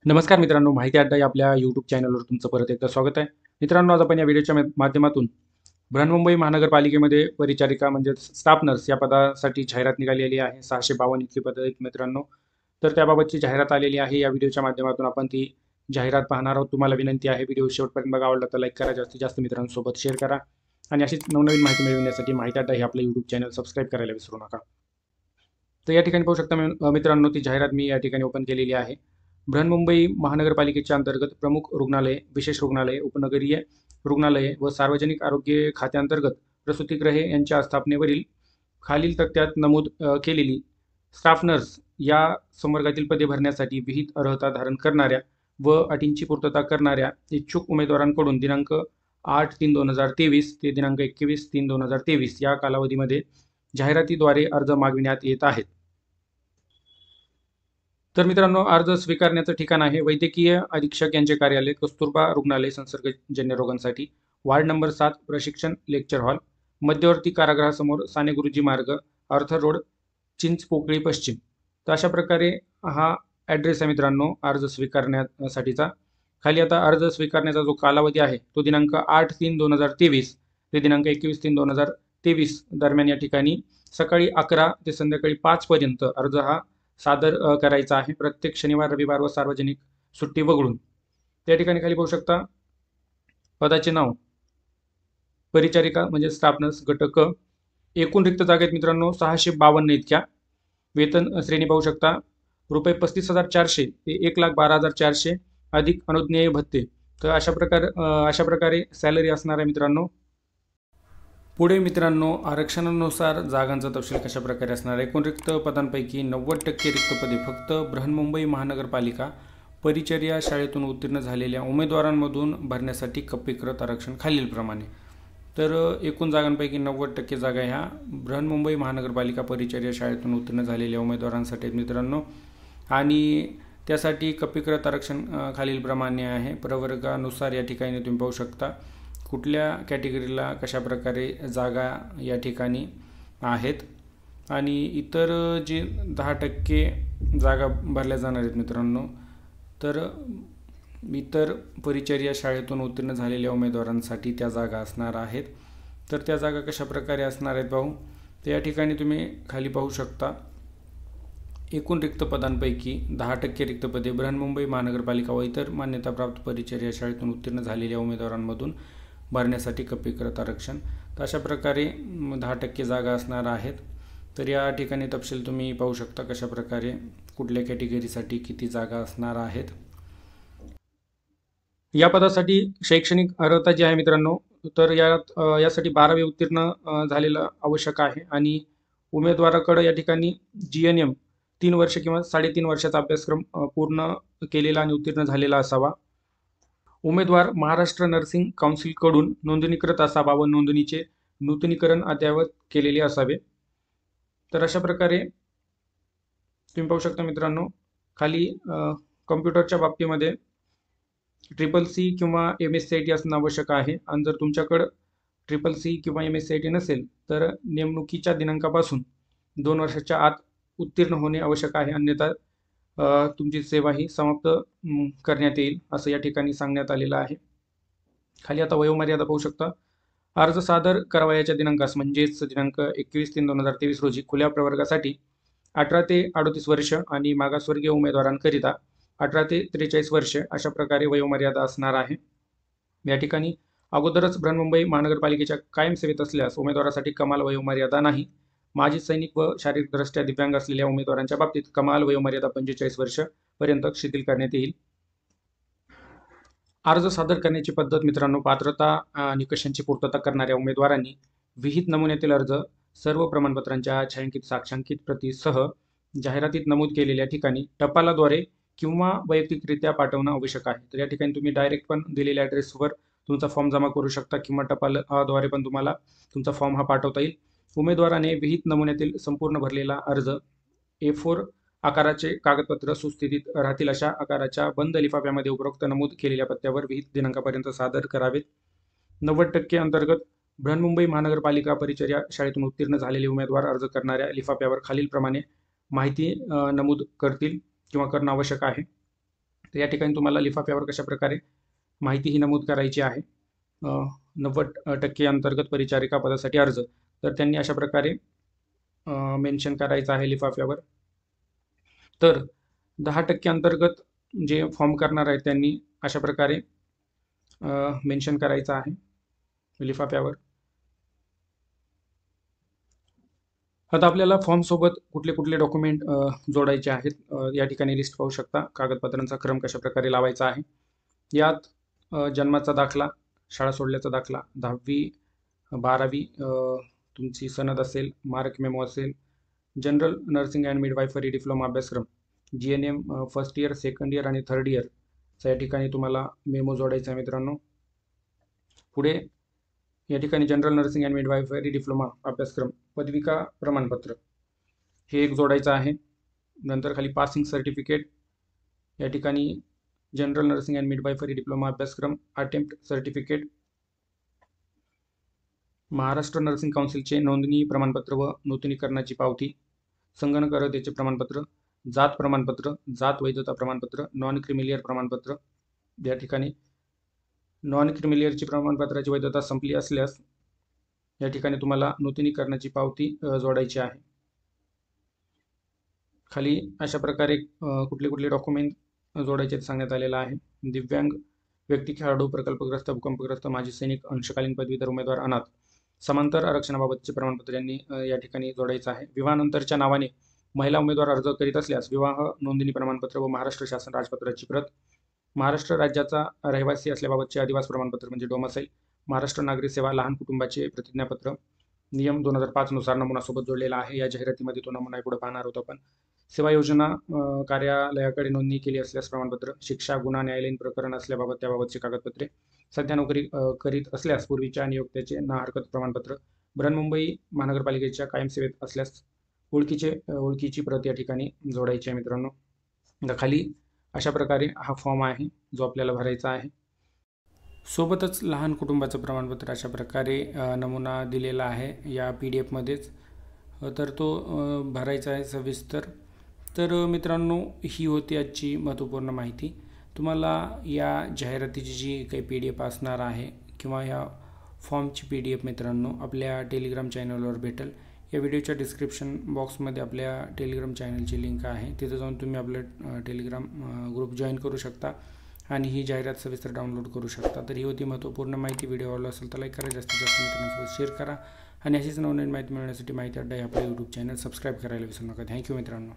नमस्कार मित्रांनो, माहिती अड्डा या आपल्या यूट्यूब चॅनलवर तुमचं परत एकदा स्वागत आहे. मित्रांनो, आज आपण या व्हिडिओच्या माध्यमातून बृहन्मुंबई महानगरपालिकेमध्ये परिचारिका म्हणजे स्टाफ नर्स या पदासाठी जाहिरात निघालेली आहे. 652 इतकी पदं आहेत मित्रांनो. तर त्याबाबतची जाहिरात आलेली आहे. या व्हिडिओच्या माध्यमातून आपण ती जाहिरात पाहणार आहोत. तुम्हाला विनंती आहे, व्हिडिओ शेवटपर्यंत बघा. आवडला तर लाईक करा, जास्तीत जास्त मित्रांसोबत शेअर करा आणि अशीच नवनवीन माहिती मिळवण्यासाठी माहिती अड्डा हे आपलं यूट्यूब चॅनल सबस्क्राईब करायला विसरू नका. तर या ठिकाणी पाहू शकता मित्रांनो, ती जाहिरात मी या ठिकाणी ओपन केलेली आहे. बृहन्मुंबई महानगरपालिकेच्या अंतर्गत प्रमुख रुग्णालये, विशेष रुग्णालये, उपनगरीय रुग्णालये व सार्वजनिक आरोग्य खात्यांतर्गत प्रसूतिगृहे यांच्या स्थापनेवरील खालील तक्त्यात नमूद केलेली स्टाफ नर्स या संवर्गातील पदे भरण्यासाठी विहित अर्हता धारण करणाऱ्या व अटींची पूर्तता करणाऱ्या इच्छुक उमेदवारांकडून दिनांक 8/3/2023 ते दिनांक 21/3/2023 या कालावधीमध्ये जाहिरातीद्वारे अर्ज मागविण्यात येत आहेत. तर मित्रांनो, अर्ज स्वीकारण्याचं ठिकाण आहे वैद्यकीय अधीक्षक यांचे कार्यालय, कस्तुरबा रुग्णालय, संसर्गजन्य रोगांसाठी, वार्ड नंबर 7, प्रशिक्षण लेक्चर हॉल, मध्यवर्ती कारागृहासमोर, साने गुरुजी मार्ग, आर्थर रोड, चिंचपोकळी पश्चिम. तर अशा प्रकारे हा ॲड्रेस आहे मित्रांनो अर्ज स्वीकारण्यासाठीचा. खाली आता अर्ज स्वीकारण्याचा जो कालावधी आहे तो दिनांक 8/3/2023 ते दिनांक 21/3/2023 दरम्यान या ठिकाणी सकाळी 11 ते संध्याकाळी 5 पर्यंत अर्ज हा सादर करायचा आहे. प्रत्येक शनिवार, रविवार व सार्वजनिक सुट्टी वगळून. त्या ठिकाणी खाली पाहू शकता पदाचे नाव परिचारिका म्हणजे स्टाफ नर्स गट क. एकूण रिक्त जागा आहेत मित्रांनो 652 इतक्या. वेतन श्रेणी पाहू शकता रुपये 35,400 ते 1,12,400 अधिक अनुज्ञेय भत्ते. तर अशा प्रकारे सॅलरी असणार आहे मित्रांनो. पुढे मित्रांनो, आरक्षणानुसार जागांचा तपशील कशा प्रकारे असणार आहे. एकूण रिक्त पदांपैकी 90% रिक्त पदे फक्त बृहन्मुंबई महानगरपालिका परिचर्या शाळेतून उत्तीर्ण झालेल्या उमेदवारांमधून भरण्यासाठी कप्पीकृत आरक्षण खालीलप्रमाणे. तर एकूण जागांपैकी 90% जागा ह्या बृहन्मुंबई महानगरपालिका परिचर्या शाळेतून उत्तीर्ण झालेल्या उमेदवारांसाठी आहेत मित्रांनो. आणि त्यासाठी कप्पीकृत आरक्षण खालीलप्रमाणे आहे. प्रवर्गानुसार या ठिकाणी तुम्ही पाहू शकता कुठल्या कॅटेगरीला कशा प्रकारे जागा या ठिकाणी आहेत. आणि इतर जे 10% जागा भरल्या जाणार आहेत मित्रांनो, तर इतर परिचर्या शाळेतून उत्तीर्ण झालेल्या उमेदवारांसाठी त्या जागा असणार आहेत. तर त्या जागा कशा प्रकारे असणार आहेत पाहू. तर या ठिकाणी तुम्ही खाली पाहू शकता एकूण रिक्त पदांपैकी 10% रिक्त पदे बृहन्मुंबई महानगरपालिका व इतर मान्यताप्राप्त परिचर्या शाळेतून उत्तीर्ण झालेल्या उमेदवारांमधून भरण्यासाठी कप्पीकृत आरक्षण. तर अशा प्रकारे 10% जागा असणार आहेत. तर या ठिकाणी तपशील तुम्ही पाहू शकता कशा प्रकारे कुठल्या कॅटेगरीसाठी किती जागा असणार आहेत. या पदासाठी शैक्षणिक अर्हता जी आहे मित्रांनो, तर यासाठी 12वी उत्तीर्ण झालेलं आवश्यक आहे. आणि उमेदवाराकडे या ठिकाणी GNM 3 वर्ष किंवा 3.5 वर्षाचा अभ्यासक्रम पूर्ण केलेला आणि उत्तीर्ण झालेला असावा. उमेदवार महाराष्ट्र नर्सिंग काउन्सिलकडून नोंदणीकृत असावा व नोंदणीचे नूतनीकरण अद्ययावत केलेले असावे. तर अशा प्रकारे तुम्ही पाहू शकता मित्रांनो खाली कम्प्युटरच्या बाबतीमध्ये CCC किंवा MSCIT असणं आवश्यक आहे. आणि जर तुमच्याकडं CCC किंवा MSCIT नसेल तर नेमणुकीच्या दिनांकापासून 2 वर्षाच्या आत उत्तीर्ण होणे आवश्यक आहे. अन्यथा तुमची सेवा ही समाप्त करण्यात येईल असं या ठिकाणी सांगण्यात आलेलं आहे. खाली आता वयोमर्यादा पाहू शकता. अर्ज सादर करावयाच्या दिनांकास म्हणजेच दिनांक 21/3/2023 रोजी खुल्या प्रवर्गासाठी 18 ते 38 वर्ष आणि मागासवर्गीय उमेदवारांकरिता 18 ते 43 वर्ष अशा प्रकारे वयोमर्यादा असणार आहे. या ठिकाणी अगोदरच बृहन्मुंबई महानगरपालिकेच्या कायम सेवेत असल्यास उमेदवारासाठी कमाल वयोमर्यादा नाही. माजी सैनिक व शारीरिकदृष्ट्या दिव्यांग असलेल्या उमेदवारांच्या बाबतीत कमाल वयोमर्यादा 45 वर्षापर्यंत शिथिल करण्यात येईल. अर्ज सादर करण्याची पद्धत मित्रांनो, पात्रता निकषांची पूर्तता करणाऱ्या उमेदवारांनी विहित नमुन्यातील अर्ज सर्व प्रमाणपत्रांच्या छायांकित साक्षांकित प्रतीसह जाहिरातीत नमूद केलेल्या ठिकाणी टपालाद्वारे किंवा वैयक्तिकरित्या पाठवणं आवश्यक आहे. तर या ठिकाणी तुम्ही डायरेक्ट पण दिलेल्या ॲड्रेसवर तुमचा फॉर्म जमा करू शकता किंवा टपालद्वारे पण तुम्हाला तुमचा फॉर्म हा पाठवता येईल. उमेदवाराने विहित नमुन्यातील संपूर्ण भरलेला अर्ज A4 आकाराचे कागदपत्र सुस्थितीत राहतील अशा आकाराच्या बंद लिफाफ्यामध्ये उपरोक्त नमूद केलेल्या पत्त्यावर विहित दिनांकापर्यंत सादर करावेत. 90% अंतर्गत बृहन्मुंबई महानगरपालिका परिचर्या शाळेतून उत्तीर्ण झालेले उमेदवार अर्ज करणाऱ्या लिफाफ्यावर खालीलप्रमाणे माहिती नमूद करतील किंवा करणं आवश्यक आहे. तर या ठिकाणी तुम्हाला लिफाफ्यावर कशाप्रकारे माहिती ही नमूद करायची आहे. 90% अंतर्गत परिचारिका पदासाठी अर्ज, तर त्यांनी अशा प्रकारे मेन्शन करायचं आहे लिफाफ्यावर. तर 10% अंतर्गत जे फॉर्म करणार आहेत त्यांनी अशा प्रकारे मेन्शन करायचं आहे लिफाफ्यावर. आता आपल्याला फॉर्मसोबत कुठले कुठले डॉक्युमेंट जोडायचे आहेत या ठिकाणी लिस्ट पाहू शकता. कागदपत्रांचा क्रम कशाप्रकारे लावायचा आहे. यात जन्माचा दाखला, शाळा सोडल्याचा दाखला, 10वी 12वी तुमची सनद असेल, मार्क मेमो असेल, general nursing and midwifery diploma अभ्यासक्रम, GNM first year, second year आणि थर्ड इयरचा या ठिकाणी तुम्हाला मेमो जोडायचा आहे मित्रांनो. पुढे या ठिकाणी general nursing and midwifery diploma अभ्यासक्रम पदविका प्रमाणपत्र हे एक जोडायचं आहे. नंतर खाली पासिंग सर्टिफिकेट, या ठिकाणी general nursing and midwifery diploma अभ्यासक्रम अटेम्प्ट सर्टिफिकेट, महाराष्ट्र नर्सिंग काउन्सिलचे नोंदणी प्रमाणपत्र व नूतनीकरणाची पावती, संगणक अर्हतेचे प्रमाणपत्र, जात प्रमाणपत्र, जात वैधता प्रमाणपत्र, नॉन क्रिमिलियर प्रमाणपत्र. या ठिकाणी नॉन क्रिमिलियरची प्रमाणपत्राची वैधता संपली असल्यास या ठिकाणी तुम्हाला नूतनीकरणाची पावती जोडायची आहे. खाली अशा प्रकारे कुठले कुठले डॉक्युमेंट जोडायचे सांगण्यात आलेलं आहे. दिव्यांग व्यक्ती, खेळाडू, प्रकल्पग्रस्त, भूकंपग्रस्त, माजी सैनिक, अंशकालीन पदवीधर उमेदवार, अनाथ, समांतर आरक्षणाबाबतचे प्रमाणपत्र यांनी या ठिकाणी जोडायचं आहे. विवाहानंतरच्या नावाने महिला उमेदवार अर्ज करीत असल्यास विवाह नोंदणी प्रमाणपत्र व महाराष्ट्र शासन राजपत्राची प्रत, महाराष्ट्र राज्याचा रहिवासी असल्याबाबतचे अधिवास प्रमाणपत्र म्हणजे डोमसाईल, महाराष्ट्र नागरी सेवा लहान कुटुंबाचे प्रतिज्ञापत्र, नियम 2005 नुसार नमुना सोबत जोडलेला आहे. या जाहिरातीमध्ये तो नमुना पुढे पाहणार होतो आपण. सेवा योजना कार्यालयाकडे नोंदणी केली असल्यास प्रमाणपत्र, शिक्षा, गुन्हा, न्यायालयीन प्रकरण असल्याबाबत त्याबाबतची कागदपत्रे, सध्या नोकरी करीत असल्यास पूर्वीच्या नियोक्त्याचे ना हरकत प्रमाणपत्र, बृहन्मुंबई महानगरपालिकेच्या कायम सेवेत असल्यास ओळखीची प्रत या ठिकाणी जोडायची आहे मित्रांनो. खाली अशा प्रकारे हा फॉर्म आहे जो आपल्याला भरायचा आहे. सोबतच लहान कुटुंबाचं प्रमाणपत्र अशा प्रकारे नमुना दिलेला आहे या PDF मध्येच, तर तो भरायचा आहे सविस्तर. तर मित्रांनो, ही होती आजची महत्त्वपूर्ण माहिती. तुम्हाला या जाहिरातीची जी काही PDF असणार आहे किंवा या फॉर्मची PDF मित्रांनो आपल्या टेलिग्राम चॅनलवर भेटेल. या व्हिडिओच्या डिस्क्रिप्शन बॉक्समध्ये आपल्या टेलिग्राम चॅनलची लिंक आहे, तिथे जाऊन तुम्ही आपलं टेलिग्राम ग्रुप जॉईन करू शकता आणि ही जाहिरात सविस्तर डाउनलोड करू शकता. तर ही होती महत्त्वपूर्ण माहिती. व्हिडिओ आवडला असेल तर लाईक करा, जास्तीत जास्त मित्रांसोबत शेअर करा आणि अशीच नवनवीन माहिती मिळवण्यासाठी माहिती अड्डा हे आपलं YouTube चॅनल सबस्क्राईब करायला विसरू नका. थँक्यू मित्रांनो.